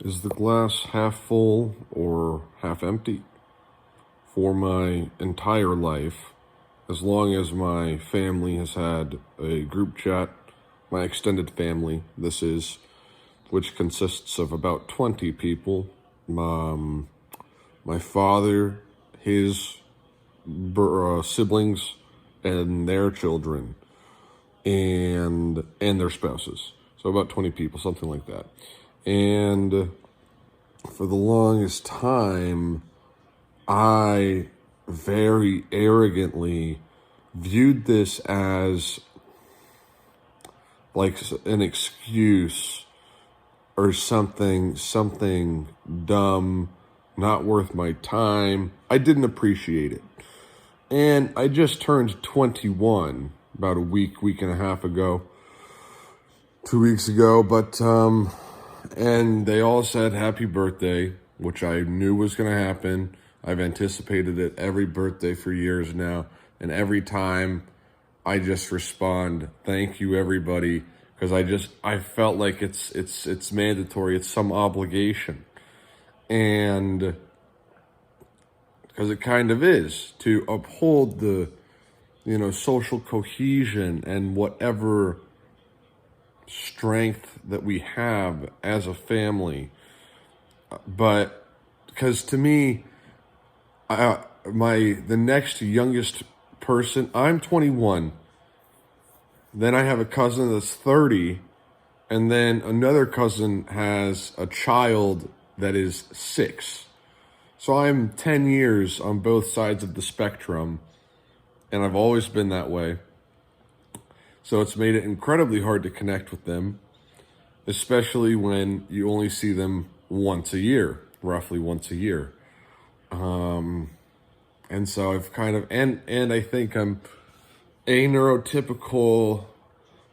Is the glass half full or half empty? For my entire life, as long as my family has had a group chat, my extended family, this is, which consists of about 20 people, my father, his siblings, and their children, and their spouses. So about 20 people, something like that. And for the longest time, I very arrogantly viewed this as like an excuse or something dumb, not worth my time. I didn't appreciate it. And I just turned 21 about a week and a half ago, 2 weeks ago, and they all said happy birthday, which I knew was going to happen. I've anticipated it every birthday for years now, and every time I just respond, thank you everybody, because I felt like it's mandatory, it's some obligation. And because it kind of is, to uphold the social cohesion and whatever strength that we have as a family. But because to me, the next youngest person, I'm 21. Then I have a cousin that's 30, and then another cousin has a child that is 6. So I'm 10 years on both sides of the spectrum, and I've always been that way. So it's made it incredibly hard to connect with them, especially when you only see them once a year, roughly once a year. And so I've kind of, and I think I'm neurotypical,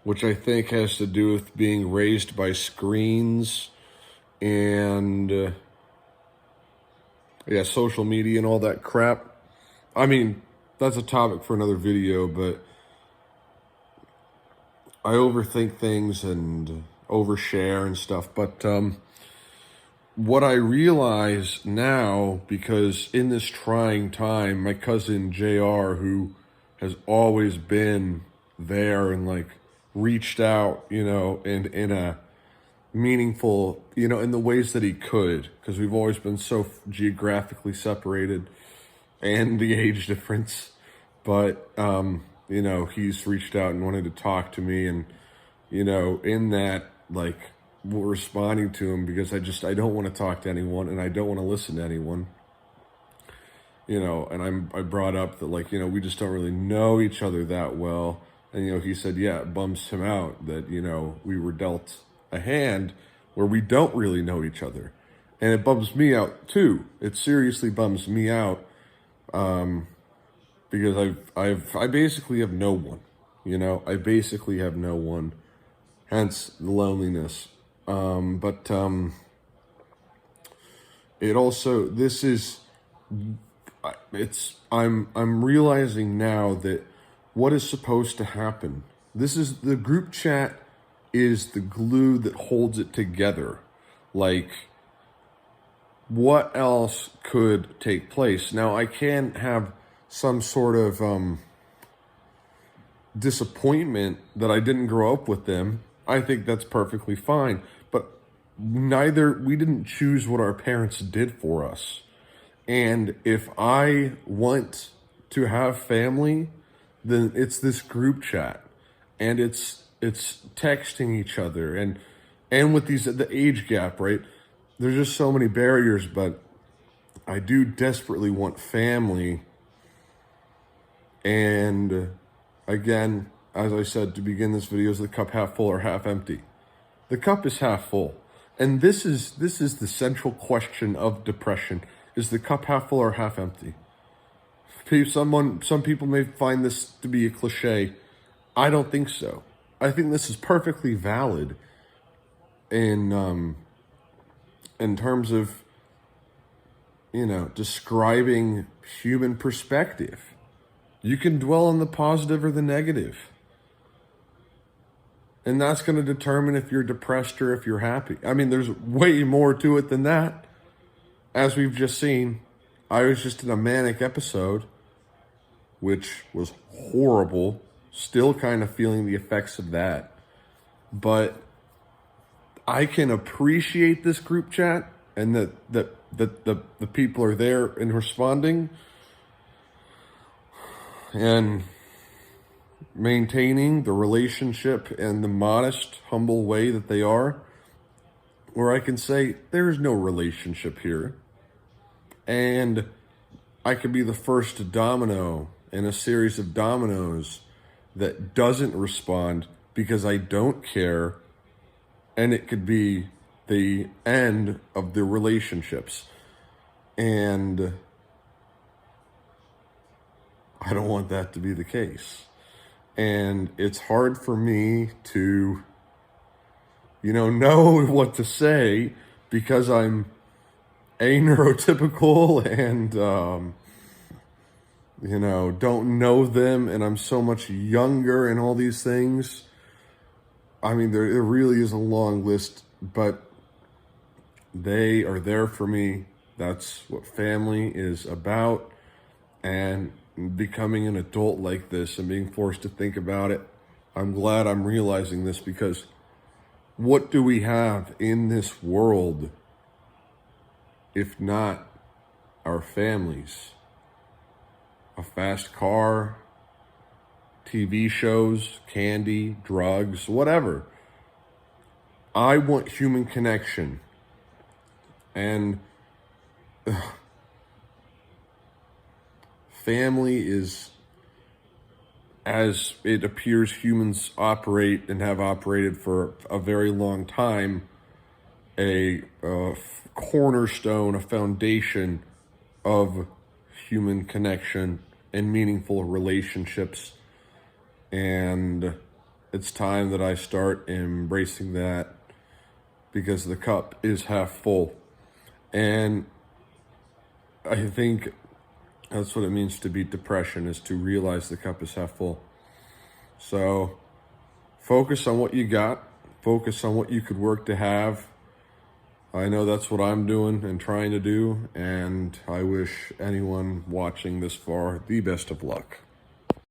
which I think has to do with being raised by screens and, social media and all that crap. I mean, that's a topic for another video, but I overthink things and overshare and stuff. But what I realize now, because in this trying time, my cousin JR, who has always been there and like reached out, in a meaningful, in the ways that he could, because we've always been so geographically separated and the age difference. But, he's reached out and wanted to talk to me, and, in that, like, we're responding to him because I don't want to talk to anyone and I don't want to listen to anyone. And I brought up that, like, we just don't really know each other that well. And, he said, yeah, it bums him out that, we were dealt a hand where we don't really know each other. And it bums me out too. It seriously bums me out, because I basically have no one, I basically have no one, hence the loneliness. But it also, I'm realizing now that what is supposed to happen, the group chat is the glue that holds it together. Like, what else could take place? Now, I can have some sort of disappointment that I didn't grow up with them. I think that's perfectly fine. But we didn't choose what our parents did for us. And if I want to have family, then it's this group chat, and it's texting each other, and with the age gap, right? There's just so many barriers, but I do desperately want family. And again, as I said to begin this video, is the cup half full or half empty? The cup is half full. And this is the central question of depression. Is the cup half full or half empty? Some people may find this to be a cliche. I don't think so. I think this is perfectly valid in terms of, describing human perspective. You can dwell on the positive or the negative. And that's going to determine if you're depressed or if you're happy. I mean, there's way more to it than that. As we've just seen, I was just in a manic episode, which was horrible. Still kind of feeling the effects of that. But I can appreciate this group chat and that the people are there and responding and maintaining the relationship in the modest, humble way that they are, where I can say there's no relationship here. And I could be the first domino in a series of dominoes that doesn't respond because I don't care. And it could be the end of the relationships. And I don't want that to be the case. And it's hard for me to, know what to say because I'm neurotypical and, don't know them, and I'm so much younger and all these things. I mean, there really is a long list, but they are there for me. That's what family is about. And becoming an adult like this and being forced to think about it, I'm glad I'm realizing this, because what do we have in this world if not our families? A fast car, TV shows, candy, drugs, whatever. I want human connection. And family is, as it appears humans operate and have operated for a very long time, a cornerstone, a foundation of human connection and meaningful relationships. And it's time that I start embracing that, because the cup is half full. And I think that's what it means to beat depression, is to realize the cup is half full. So focus on what you got. Focus on what you could work to have. I know that's what I'm doing and trying to do, and I wish anyone watching this far the best of luck.